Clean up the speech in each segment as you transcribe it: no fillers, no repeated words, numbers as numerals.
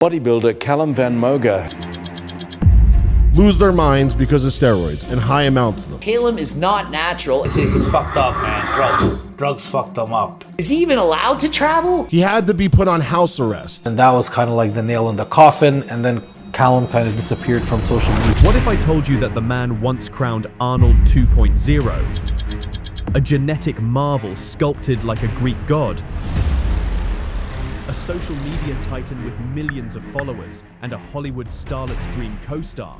Bodybuilder Calum Von Moger lose their minds because of steroids and high amounts of them. Calum is not natural. He's fucked up, man. Drugs fucked him up. Is he even allowed to travel? He had to be put on house arrest. And that was kind of like the nail in the coffin, and then Calum kind of disappeared from social media. What if I told you that the man once crowned Arnold 2.0, a genetic marvel sculpted like a Greek god, a social media titan with millions of followers and a Hollywood starlet's dream co-star,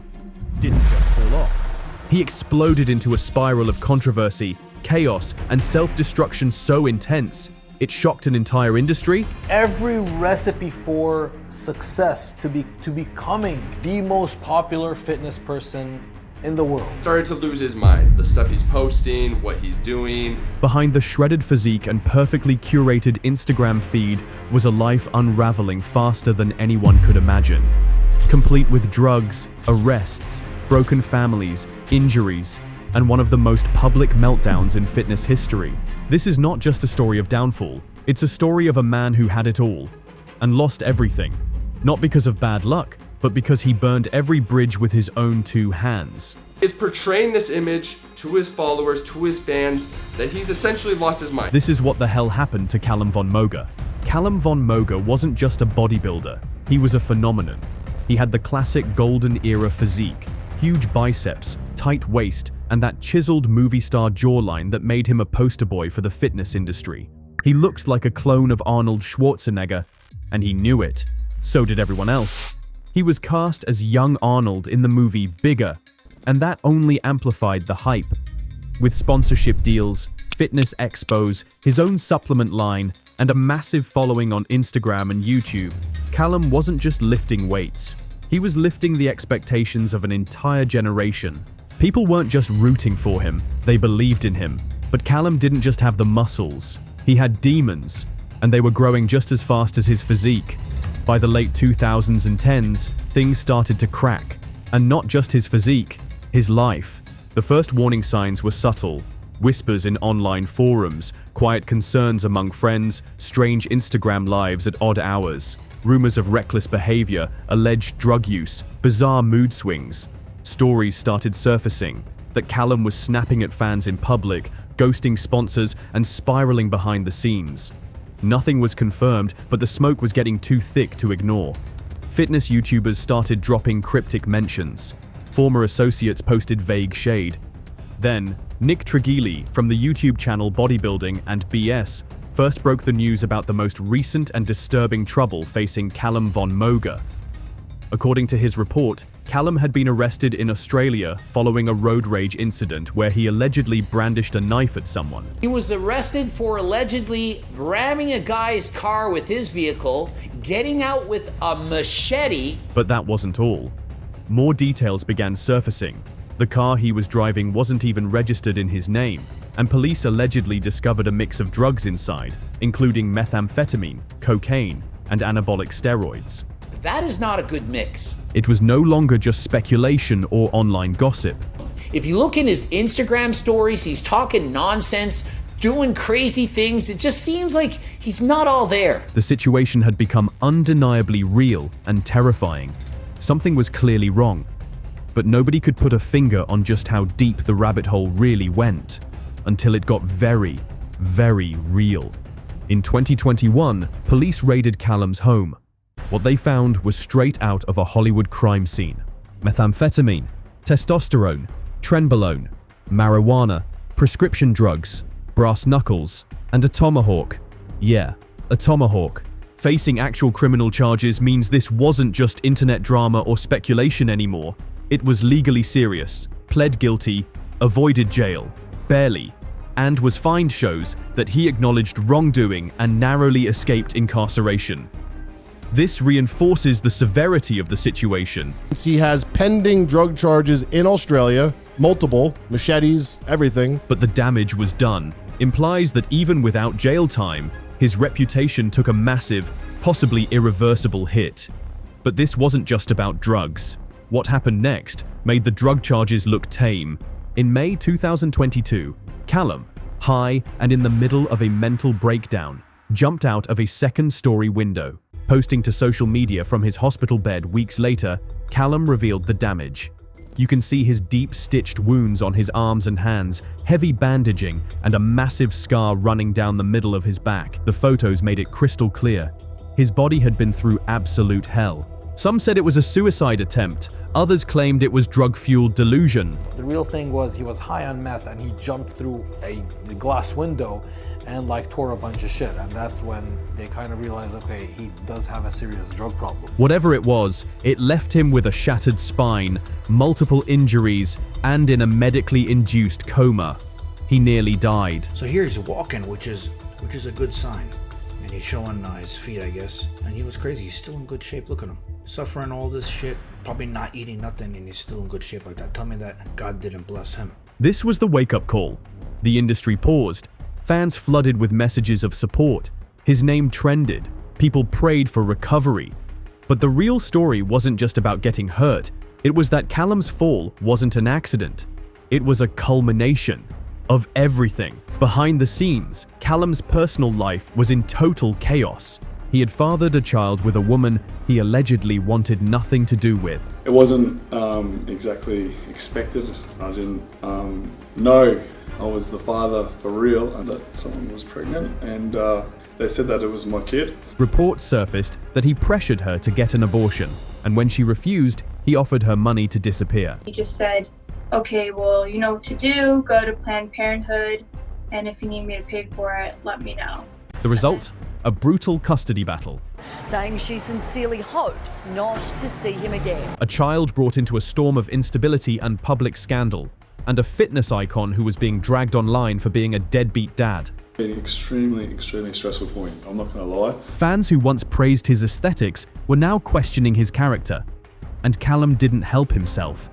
didn't just fall off. He exploded into a spiral of controversy, chaos, and self-destruction so intense, it shocked an entire industry. Every recipe for success to becoming the most popular fitness person in the world. Started to lose his mind. The stuff he's posting, what he's doing. Behind the shredded physique and perfectly curated Instagram feed was a life unraveling faster than anyone could imagine. Complete with drugs, arrests, broken families, injuries, and one of the most public meltdowns in fitness history. This is not just a story of downfall, it's a story of a man who had it all and lost everything, not because of bad luck, but because he burned every bridge with his own two hands. He's portraying this image to his followers, to his fans, that he's essentially lost his mind. This is what the hell happened to Calum Von Moger. Calum Von Moger wasn't just a bodybuilder, he was a phenomenon. He had the classic golden era physique, huge biceps, tight waist, and that chiseled movie star jawline that made him a poster boy for the fitness industry. He looked like a clone of Arnold Schwarzenegger, and he knew it. So did everyone else. He was cast as young Arnold in the movie Bigger, and that only amplified the hype. With sponsorship deals, fitness expos, his own supplement line, and a massive following on Instagram and YouTube, Calum wasn't just lifting weights. He was lifting the expectations of an entire generation. People weren't just rooting for him, they believed in him. But Calum didn't just have the muscles, he had demons, and they were growing just as fast as his physique. By the late 2000s and 10s, things started to crack. And not just his physique, his life. The first warning signs were subtle. Whispers in online forums, quiet concerns among friends, strange Instagram lives at odd hours, rumors of reckless behavior, alleged drug use, bizarre mood swings. Stories started surfacing that Calum was snapping at fans in public, ghosting sponsors, and spiraling behind the scenes. Nothing was confirmed, but the smoke was getting too thick to ignore. Fitness YouTubers started dropping cryptic mentions. Former associates posted vague shade. Then, Nick Trigili from the YouTube channel Bodybuilding and BS first broke the news about the most recent and disturbing trouble facing Calum Von Moger. According to his report, Calum had been arrested in Australia following a road rage incident where he allegedly brandished a knife at someone. He was arrested for allegedly ramming a guy's car with his vehicle, getting out with a machete. But that wasn't all. More details began surfacing. The car he was driving wasn't even registered in his name, and police allegedly discovered a mix of drugs inside, including methamphetamine, cocaine, and anabolic steroids. That is not a good mix. It was no longer just speculation or online gossip. If you look in his Instagram stories, he's talking nonsense, doing crazy things. It just seems like he's not all there. The situation had become undeniably real and terrifying. Something was clearly wrong, but nobody could put a finger on just how deep the rabbit hole really went, until it got very, very real. In 2021, police raided Calum's home. What they found was straight out of a Hollywood crime scene. Methamphetamine, testosterone, trenbolone, marijuana, prescription drugs, brass knuckles, and a tomahawk. Yeah, a tomahawk. Facing actual criminal charges means this wasn't just internet drama or speculation anymore. It was legally serious, pled guilty, avoided jail, barely, and was fined shows that he acknowledged wrongdoing and narrowly escaped incarceration. This reinforces the severity of the situation. He has pending drug charges in Australia, multiple, machetes, everything. But the damage was done. Implies that even without jail time, his reputation took a massive, possibly irreversible hit. But this wasn't just about drugs. What happened next made the drug charges look tame. In May 2022, Calum, high and in the middle of a mental breakdown, jumped out of a second-story window. Posting to social media from his hospital bed weeks later, Calum revealed the damage. You can see his deep stitched wounds on his arms and hands, heavy bandaging, and a massive scar running down the middle of his back. The photos made it crystal clear. His body had been through absolute hell. Some said it was a suicide attempt. Others claimed it was drug-fueled delusion. The real thing was he was high on meth and he jumped through the glass window and like tore a bunch of shit. And that's when they kind of realized, okay, he does have a serious drug problem. Whatever it was, it left him with a shattered spine, multiple injuries, and in a medically induced coma. He nearly died. So here he's walking, which is a good sign. And he's showing his feet, I guess. And he was crazy. He's still in good shape. Look at him. Suffering all this shit, probably not eating nothing, and he's still in good shape like that. Tell me that God didn't bless him. This was the wake-up call. The industry paused. Fans flooded with messages of support. His name trended. People prayed for recovery. But the real story wasn't just about getting hurt. It was that Calum's fall wasn't an accident. It was a culmination of everything. Behind the scenes, Calum's personal life was in total chaos. He had fathered a child with a woman he allegedly wanted nothing to do with. It wasn't exactly expected. I didn't know I was the father for real and that someone was pregnant, and they said that it was my kid. Reports surfaced that he pressured her to get an abortion, and when she refused, he offered her money to disappear. He just said, okay, well, you know what to do, go to Planned Parenthood, and if you need me to pay for it, let me know. The result? A brutal custody battle. Saying she sincerely hopes not to see him again. A child brought into a storm of instability and public scandal, and a fitness icon who was being dragged online for being a deadbeat dad. Been extremely stressful for me, I'm not gonna lie. Fans who once praised his aesthetics were now questioning his character. And Calum didn't help himself.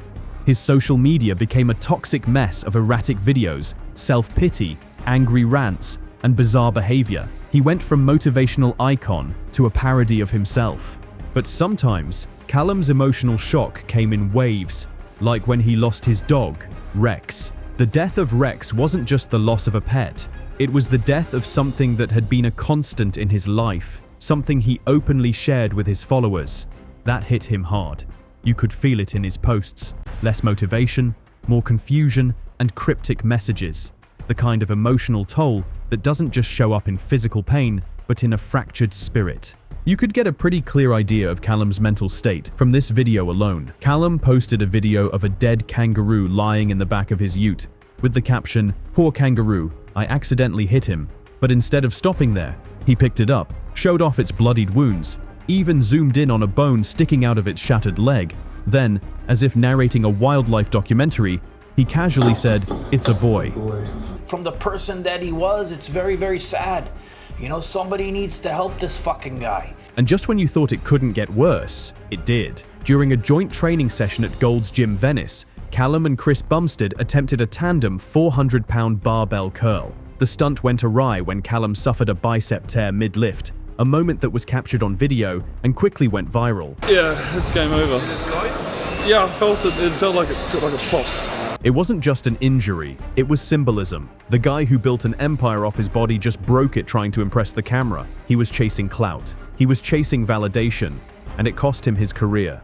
His social media became a toxic mess of erratic videos, self-pity, angry rants, and bizarre behavior. He went from motivational icon to a parody of himself. But sometimes, Calum's emotional shock came in waves, like when he lost his dog, Rex. The death of Rex wasn't just the loss of a pet. It was the death of something that had been a constant in his life, something he openly shared with his followers. That hit him hard. You could feel it in his posts. Less motivation, more confusion, and cryptic messages. The kind of emotional toll that doesn't just show up in physical pain, but in a fractured spirit. You could get a pretty clear idea of Calum's mental state from this video alone. Calum posted a video of a dead kangaroo lying in the back of his ute, with the caption, "Poor kangaroo, I accidentally hit him." But instead of stopping there, he picked it up, showed off its bloodied wounds, even zoomed in on a bone sticking out of its shattered leg. Then, as if narrating a wildlife documentary, he casually said, "It's a boy." From the person that he was, it's very, very sad. You know, somebody needs to help this fucking guy. And just when you thought it couldn't get worse, it did. During a joint training session at Gold's Gym Venice, Calum and Chris Bumstead attempted a tandem 400-pound barbell curl. The stunt went awry when Calum suffered a bicep tear mid-lift, a moment that was captured on video and quickly went viral. Yeah, it's game over. Yeah, I felt it. It felt like a pop. It wasn't just an injury, it was symbolism. The guy who built an empire off his body just broke it trying to impress the camera. He was chasing clout. He was chasing validation, and it cost him his career.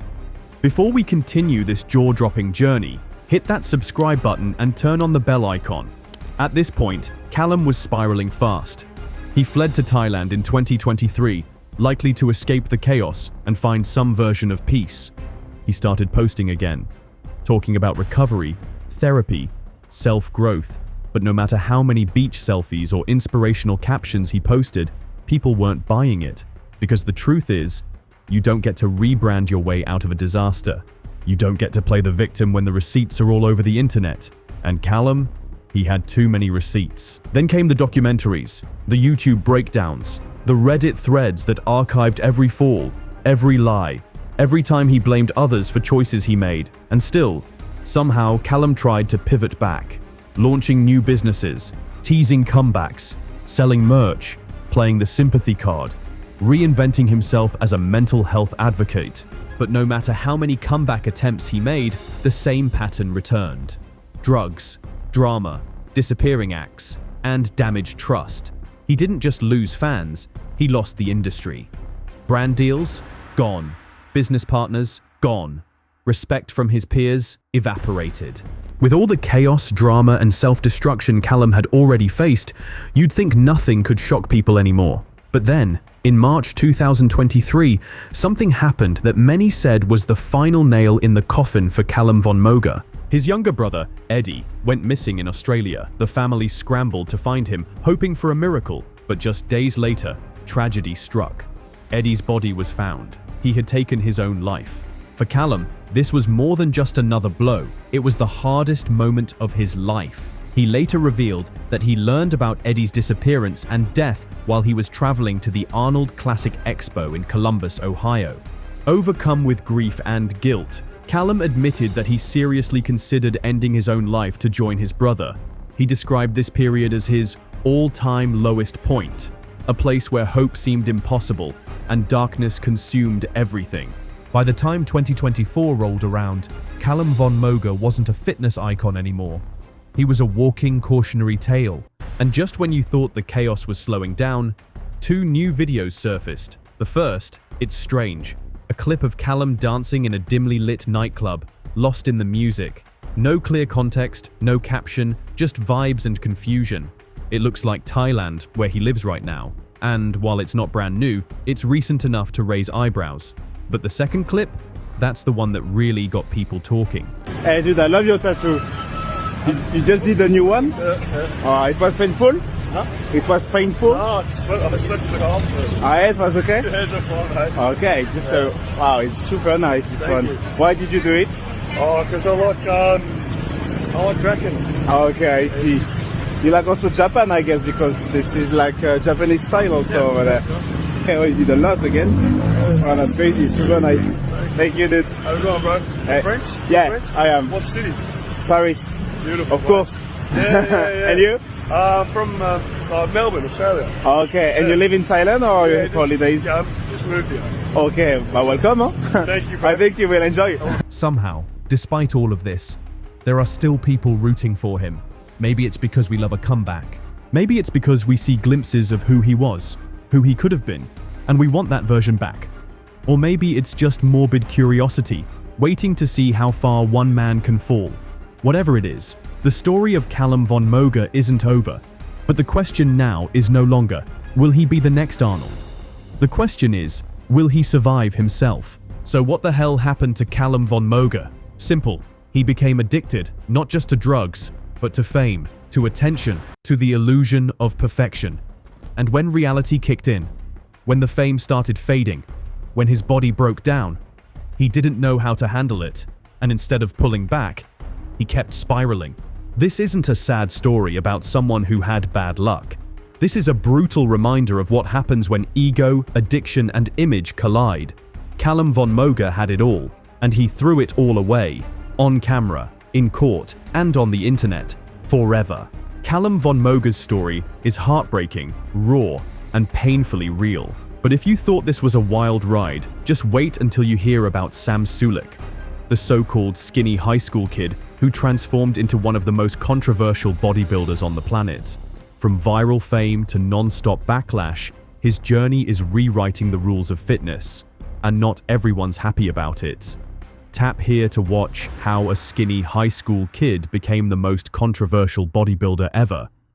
Before we continue this jaw-dropping journey, hit that subscribe button and turn on the bell icon. At this point, Calum was spiraling fast. He fled to Thailand in 2023, likely to escape the chaos and find some version of peace. He started posting again, talking about recovery, therapy, self-growth. But no matter how many beach selfies or inspirational captions he posted, people weren't buying it. Because the truth is, you don't get to rebrand your way out of a disaster. You don't get to play the victim when the receipts are all over the internet. And Calum, he had too many receipts. Then came the documentaries, the YouTube breakdowns, the Reddit threads that archived every fall, every lie, every time he blamed others for choices he made. And still, somehow Calum tried to pivot back, launching new businesses, teasing comebacks, selling merch, playing the sympathy card, reinventing himself as a mental health advocate. But no matter how many comeback attempts he made, the same pattern returned. Drugs, drama, disappearing acts, and damaged trust. He didn't just lose fans, he lost the industry. Brand deals? Gone. Business partners? Gone. Respect from his peers? Evaporated. With all the chaos, drama, and self-destruction Calum had already faced, you'd think nothing could shock people anymore. But then, in March 2023, something happened that many said was the final nail in the coffin for Calum Von Moger. His younger brother, Eddie, went missing in Australia. The family scrambled to find him, hoping for a miracle, but just days later, tragedy struck. Eddie's body was found. He had taken his own life. For Calum, this was more than just another blow. It was the hardest moment of his life. He later revealed that he learned about Eddie's disappearance and death while he was traveling to the Arnold Classic Expo in Columbus, Ohio. Overcome with grief and guilt, Calum admitted that he seriously considered ending his own life to join his brother. He described this period as his all-time lowest point, a place where hope seemed impossible and darkness consumed everything. By the time 2024 rolled around, Calum Von Moger wasn't a fitness icon anymore. He was a walking cautionary tale. And just when you thought the chaos was slowing down, two new videos surfaced. The first, It's Strange, a clip of Calum dancing in a dimly lit nightclub, lost in the music. No clear context, no caption, just vibes and confusion. It looks like Thailand, where he lives right now. And while it's not brand new, it's recent enough to raise eyebrows. But the second clip, that's the one that really got people talking. Hey dude, I love your tattoo. You just did a new one? It was painful? Huh? It was painful? No, I slipped the arm. It was okay? Yeah, it's okay. Okay, wow, it's super nice, this one. Why did you do it? Oh, because I like drinking. Okay, I see. You like also Japan, I guess, because this is like Japanese style also over there. Oh, you did a lot again. Oh, that's crazy. Super nice. Thank you, dude. How's it going, bro? French? Yeah, French? I am. What city? Paris. Beautiful. Of course. Yeah. And you? From Melbourne, Australia. Okay, and you live in Thailand or you have holidays? Yeah, I've just moved here. Okay, well, welcome. Huh? Thank you, bro. I think you will enjoy it. Somehow, despite all of this, there are still people rooting for him. Maybe it's because we love a comeback. Maybe it's because we see glimpses of who he was, who he could have been, and we want that version back. Or maybe it's just morbid curiosity, waiting to see how far one man can fall. Whatever it is, the story of Calum Von Moger isn't over. But the question now is no longer, will he be the next Arnold? The question is, will he survive himself? So what the hell happened to Calum Von Moger? Simple. He became addicted, not just to drugs, but to fame, to attention, to the illusion of perfection. And when reality kicked in, when the fame started fading, when his body broke down, he didn't know how to handle it, and instead of pulling back, he kept spiraling. This isn't a sad story about someone who had bad luck. This is a brutal reminder of what happens when ego, addiction, and image collide. Calum Von Moger had it all, and he threw it all away, on camera, in court, and on the internet, forever. Calum Von Moger's story is heartbreaking, raw, and painfully real. But if you thought this was a wild ride, just wait until you hear about Sam Sulek, the so-called skinny high school kid who transformed into one of the most controversial bodybuilders on the planet. From viral fame to non-stop backlash, his journey is rewriting the rules of fitness, and not everyone's happy about it. Tap here to watch how a skinny high school kid became the most controversial bodybuilder ever.